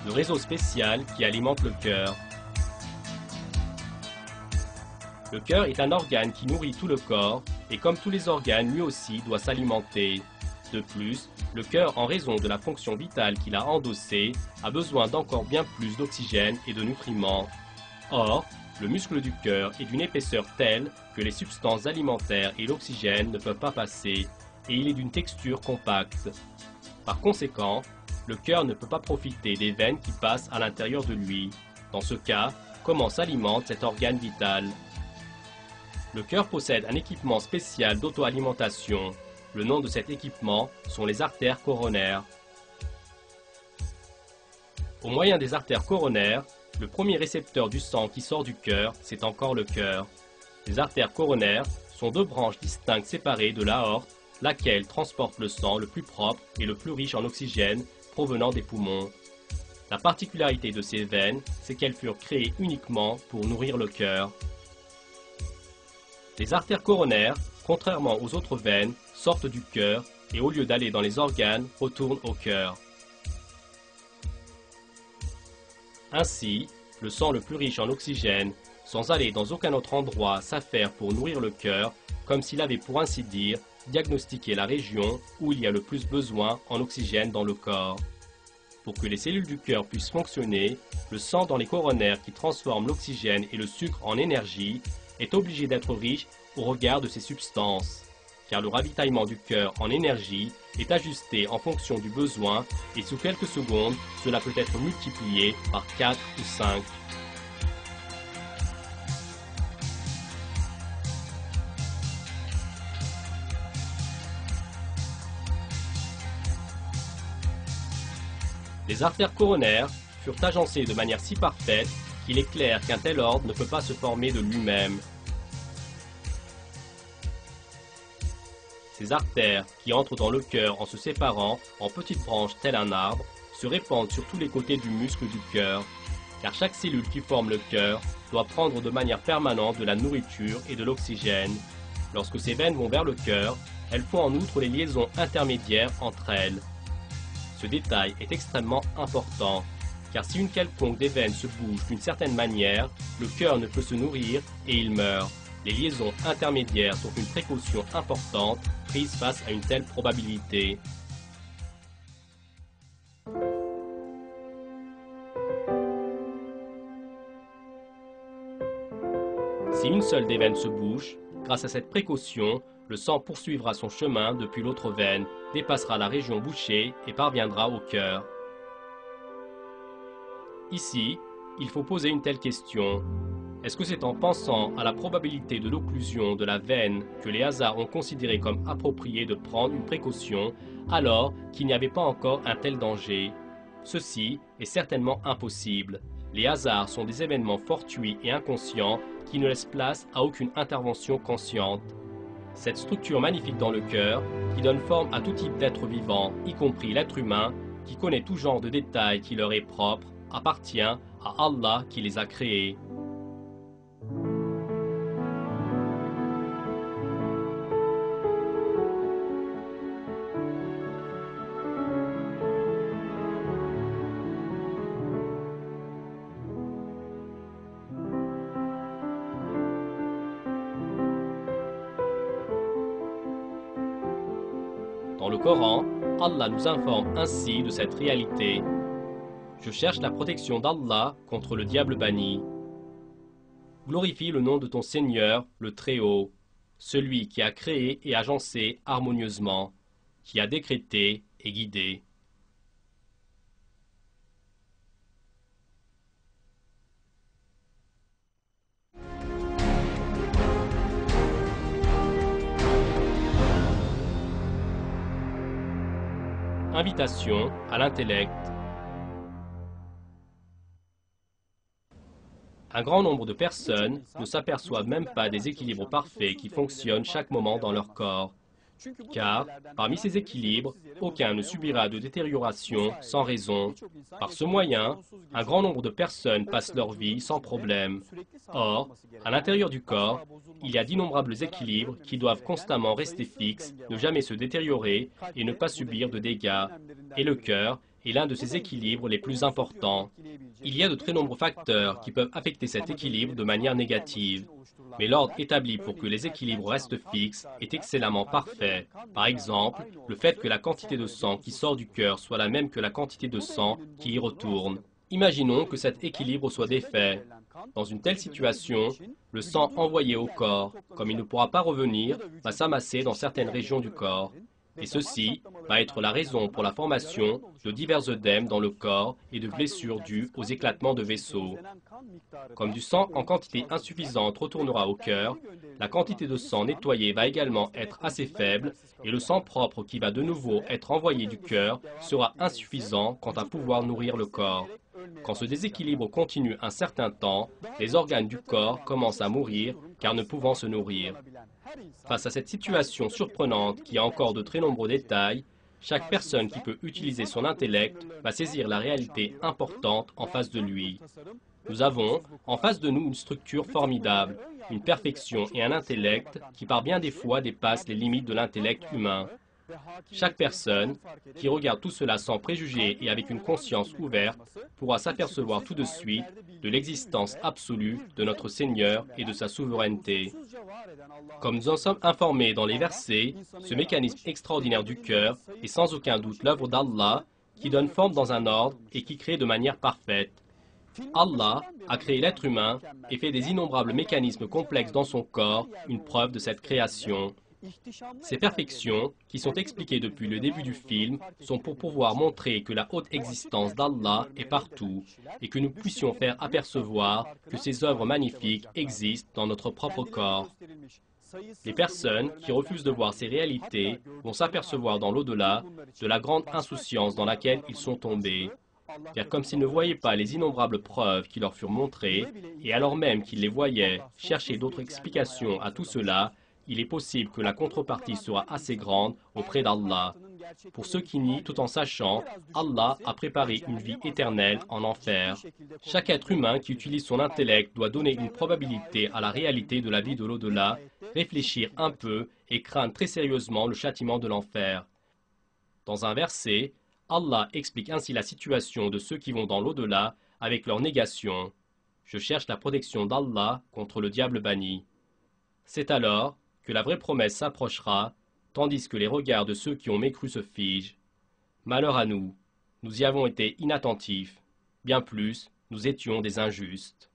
le réseau spécial qui alimente le cœur. Le cœur est un organe qui nourrit tout le corps et comme tous les organes, lui aussi doit s'alimenter. De plus, le cœur, en raison de la fonction vitale qu'il a endossée, a besoin d'encore bien plus d'oxygène et de nutriments. Or, le muscle du cœur est d'une épaisseur telle que les substances alimentaires et l'oxygène ne peuvent pas passer, et il est d'une texture compacte. Par conséquent, le cœur ne peut pas profiter des veines qui passent à l'intérieur de lui. Dans ce cas, comment s'alimente cet organe vital? Le cœur possède un équipement spécial d'auto-alimentation. Le nom de cet équipement sont les artères coronaires. Au moyen des artères coronaires, le premier récepteur du sang qui sort du cœur, c'est encore le cœur. Les artères coronaires sont deux branches distinctes séparées de l'aorte, laquelle transporte le sang le plus propre et le plus riche en oxygène provenant des poumons. La particularité de ces veines, c'est qu'elles furent créées uniquement pour nourrir le cœur. Les artères coronaires, contrairement aux autres veines, sortent du cœur et au lieu d'aller dans les organes, retournent au cœur. Ainsi, le sang le plus riche en oxygène, sans aller dans aucun autre endroit s'affaire pour nourrir le cœur, comme s'il avait pour ainsi dire diagnostiqué la région où il y a le plus besoin en oxygène dans le corps. Pour que les cellules du cœur puissent fonctionner, le sang dans les coronaires qui transforme l'oxygène et le sucre en énergie est obligé d'être riche au regard de ces substances, car le ravitaillement du cœur en énergie est ajusté en fonction du besoin et sous quelques secondes, cela peut être multiplié par 4 ou 5. Les artères coronaires furent agencées de manière si parfaite qu'il est clair qu'un tel ordre ne peut pas se former de lui-même. Ces artères, qui entrent dans le cœur en se séparant en petites branches telles un arbre, se répandent sur tous les côtés du muscle du cœur, car chaque cellule qui forme le cœur doit prendre de manière permanente de la nourriture et de l'oxygène. Lorsque ces veines vont vers le cœur, elles font en outre les liaisons intermédiaires entre elles. Ce détail est extrêmement important, car si une quelconque des veines se bouge d'une certaine manière, le cœur ne peut se nourrir et il meurt. Les liaisons intermédiaires sont une précaution importante prise face à une telle probabilité. Si une seule des veines se bouge, grâce à cette précaution, le sang poursuivra son chemin depuis l'autre veine, dépassera la région bouchée et parviendra au cœur. Ici, il faut poser une telle question. Est-ce que c'est en pensant à la probabilité de l'occlusion de la veine que les hasards ont considéré comme approprié de prendre une précaution alors qu'il n'y avait pas encore un tel danger? Ceci est certainement impossible. Les hasards sont des événements fortuits et inconscients qui ne laissent place à aucune intervention consciente. Cette structure magnifique dans le cœur, qui donne forme à tout type d'être vivant, y compris l'être humain, qui connaît tout genre de détails qui leur est propre, appartient à Allah qui les a créés. Dans le Coran, Allah nous informe ainsi de cette réalité. Je cherche la protection d'Allah contre le diable banni. Glorifie le nom de ton Seigneur, le Très-Haut, celui qui a créé et agencé harmonieusement, qui a décrété et guidé. Invitation à l'intellect. Un grand nombre de personnes ne s'aperçoivent même pas des équilibres parfaits qui fonctionnent chaque moment dans leur corps. Car, parmi ces équilibres, aucun ne subira de détérioration sans raison. Par ce moyen, un grand nombre de personnes passent leur vie sans problème. Or, à l'intérieur du corps, il y a d'innombrables équilibres qui doivent constamment rester fixes, ne jamais se détériorer et ne pas subir de dégâts. Et le cœur est l'un de ces équilibres les plus importants. Il y a de très nombreux facteurs qui peuvent affecter cet équilibre de manière négative. Mais l'ordre établi pour que les équilibres restent fixes est excellemment parfait. Par exemple, le fait que la quantité de sang qui sort du cœur soit la même que la quantité de sang qui y retourne. Imaginons que cet équilibre soit défait. Dans une telle situation, le sang envoyé au corps, comme il ne pourra pas revenir, va s'amasser dans certaines régions du corps. Et ceci va être la raison pour la formation de divers œdèmes dans le corps et de blessures dues aux éclatements de vaisseaux. Comme du sang en quantité insuffisante retournera au cœur, la quantité de sang nettoyé va également être assez faible et le sang propre qui va de nouveau être envoyé du cœur sera insuffisant quant à pouvoir nourrir le corps. Quand ce déséquilibre continue un certain temps, les organes du corps commencent à mourir car ne pouvant se nourrir. Face à cette situation surprenante qui a encore de très nombreux détails, chaque personne qui peut utiliser son intellect va saisir la réalité importante en face de lui. Nous avons en face de nous une structure formidable, une perfection et un intellect qui par bien des fois dépassent les limites de l'intellect humain. Chaque personne qui regarde tout cela sans préjugés et avec une conscience ouverte pourra s'apercevoir tout de suite de l'existence absolue de notre Seigneur et de sa souveraineté. Comme nous en sommes informés dans les versets, ce mécanisme extraordinaire du cœur est sans aucun doute l'œuvre d'Allah qui donne forme dans un ordre et qui crée de manière parfaite. Allah a créé l'être humain et fait des innombrables mécanismes complexes dans son corps une preuve de cette création. Ces perfections, qui sont expliquées depuis le début du film, sont pour pouvoir montrer que la haute existence d'Allah est partout et que nous puissions faire apercevoir que ces œuvres magnifiques existent dans notre propre corps. Les personnes qui refusent de voir ces réalités vont s'apercevoir dans l'au-delà de la grande insouciance dans laquelle ils sont tombés. Car comme s'ils ne voyaient pas les innombrables preuves qui leur furent montrées, et alors même qu'ils les voyaient chercher d'autres explications à tout cela, il est possible que la contrepartie sera assez grande auprès d'Allah. Pour ceux qui nient tout en sachant, Allah a préparé une vie éternelle en enfer. Chaque être humain qui utilise son intellect doit donner une probabilité à la réalité de la vie de l'au-delà, réfléchir un peu et craindre très sérieusement le châtiment de l'enfer. Dans un verset, Allah explique ainsi la situation de ceux qui vont dans l'au-delà avec leur négation. Je cherche la protection d'Allah contre le diable banni. C'est alors que la vraie promesse s'approchera, tandis que les regards de ceux qui ont mécru se figent. Malheur à nous, nous y avons été inattentifs. Bien plus, nous étions des injustes.